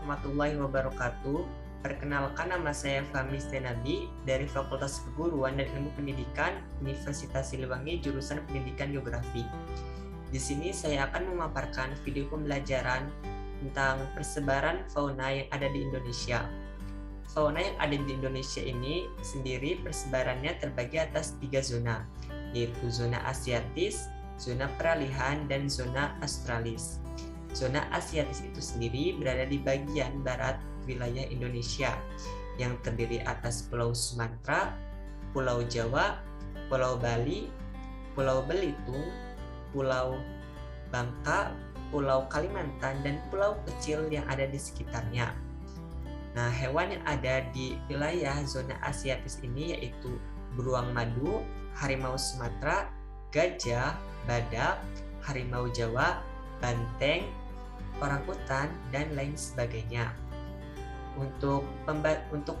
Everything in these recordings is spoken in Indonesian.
warahmatullahi wabarakatuh. Perkenalkan, nama saya Fahmi Stenabi dari Fakultas Keguruan dan Ilmu Pendidikan Universitas Siliwangi, jurusan Pendidikan Geografi. Di sini saya akan memaparkan video pembelajaran tentang persebaran fauna yang ada di Indonesia. Fauna yang ada di Indonesia ini sendiri persebarannya terbagi atas 3 zona, yaitu zona Asiatis, zona Peralihan, dan zona Australis. Zona Asiatis itu sendiri berada di bagian barat wilayah Indonesia yang terdiri atas Pulau Sumatera, Pulau Jawa, Pulau Bali, Pulau Belitung, Pulau Bangka, Pulau Kalimantan, dan pulau kecil yang ada di sekitarnya. Nah, hewan yang ada di wilayah zona Asiatis ini yaitu beruang madu, harimau Sumatera, gajah, badak, harimau Jawa, banteng, orangutan, dan lain sebagainya. Untuk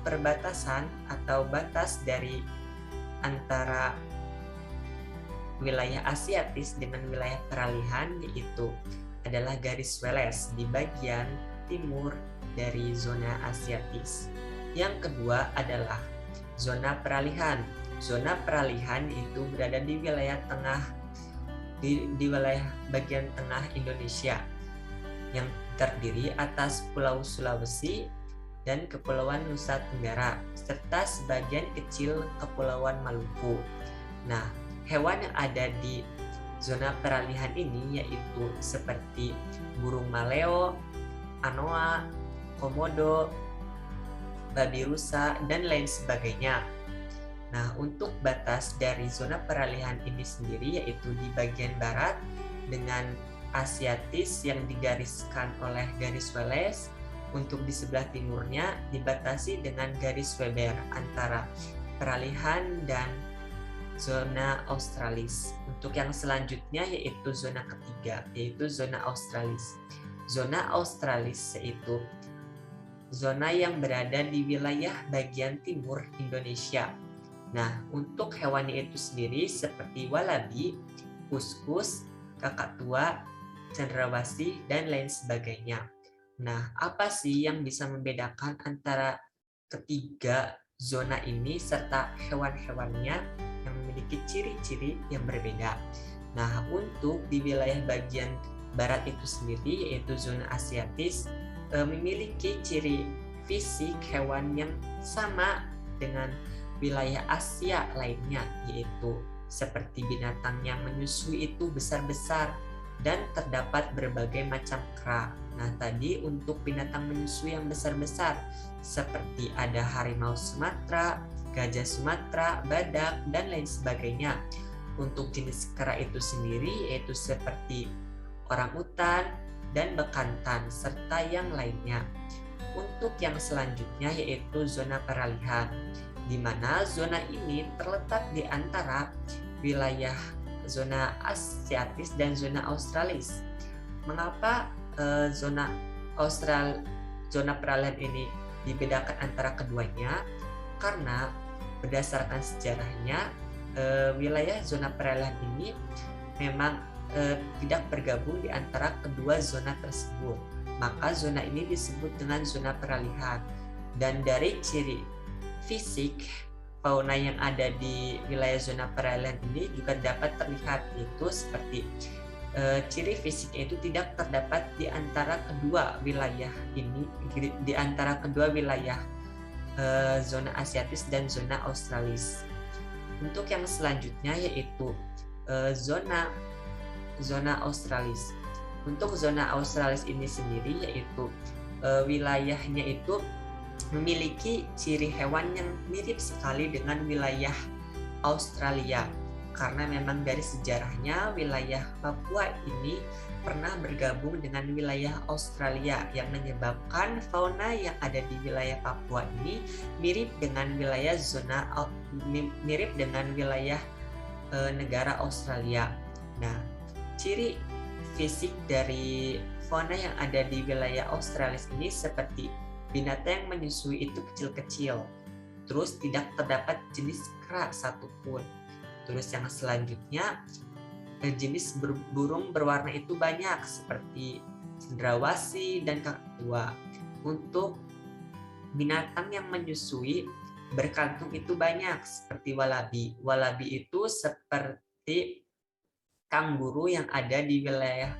perbatasan atau batas dari antara wilayah Asiatis dengan wilayah Peralihan yaitu adalah garis Wallace di bagian timur dari zona Asiatis. Yang kedua adalah zona Peralihan. Zona Peralihan itu berada di wilayah tengah di wilayah bagian tengah Indonesia yang terdiri atas Pulau Sulawesi dan Kepulauan Nusa Tenggara serta sebagian kecil Kepulauan Maluku. Nah, hewan yang ada di zona Peralihan ini yaitu seperti burung maleo, anoa, komodo, babi rusa, dan lain sebagainya. Nah, untuk batas dari zona Peralihan ini sendiri yaitu di bagian barat dengan Asiatis yang digariskan oleh garis Wallace. Untuk di sebelah timurnya dibatasi dengan garis Weber antara Peralihan dan zona Australis. Untuk yang selanjutnya yaitu zona ketiga, yaitu zona Australis. Zona Australis yaitu zona yang berada di wilayah bagian timur Indonesia. Nah, untuk hewannya itu sendiri seperti walabi, kuskus, kakak tua, cendrawasih, dan lain sebagainya. Nah, apa sih yang bisa membedakan antara ketiga zona ini serta hewan-hewannya yang memiliki ciri-ciri yang berbeda? Nah, untuk di wilayah bagian barat itu sendiri yaitu zona Asiatis memiliki ciri fisik hewan yang sama dengan wilayah Asia lainnya, yaitu seperti binatang yang menyusui itu besar-besar dan terdapat berbagai macam kera. Nah, tadi untuk binatang menyusui yang besar-besar seperti ada harimau Sumatera, gajah Sumatera, badak, dan lain sebagainya. Untuk jenis kera itu sendiri yaitu seperti orangutan dan bekantan serta yang lainnya. Untuk yang selanjutnya yaitu zona Peralihan, di mana zona ini terletak di antara wilayah zona Asiatis dan zona Australis. Mengapa zona Peralihan ini dibedakan antara keduanya? Karena berdasarkan sejarahnya wilayah zona Peralihan ini memang tidak bergabung di antara kedua zona tersebut. Maka zona ini disebut dengan zona Peralihan. Dan dari ciri fisik fauna yang ada di wilayah zona Peralihan ini juga dapat terlihat, yaitu seperti ciri fisiknya itu tidak terdapat di antara kedua wilayah ini, di antara kedua wilayah zona Asiatis dan zona Australis. Untuk yang selanjutnya yaitu zona Australis. Untuk zona Australis ini sendiri yaitu wilayahnya itu memiliki ciri hewan yang mirip sekali dengan wilayah Australia, karena memang dari sejarahnya wilayah Papua ini pernah bergabung dengan wilayah Australia yang menyebabkan fauna yang ada di wilayah Papua ini mirip dengan wilayah negara Australia. Nah, ciri fisik dari fauna yang ada di wilayah Australis ini seperti binatang yang menyusui itu kecil-kecil, terus tidak terdapat jenis kera satupun. Terus yang selanjutnya jenis burung berwarna itu banyak seperti cendrawasih dan kakak tua. Untuk binatang yang menyusui berkantung itu banyak, seperti walabi. Walabi itu seperti kanguru yang ada di wilayah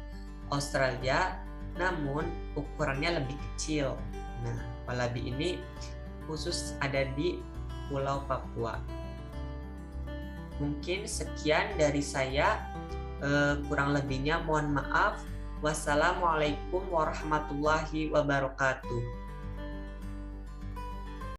Australia, namun ukurannya lebih kecil. Nah, walabi ini khusus ada di Pulau Papua. Mungkin sekian dari saya, kurang lebihnya mohon maaf. Wassalamualaikum warahmatullahi wabarakatuh.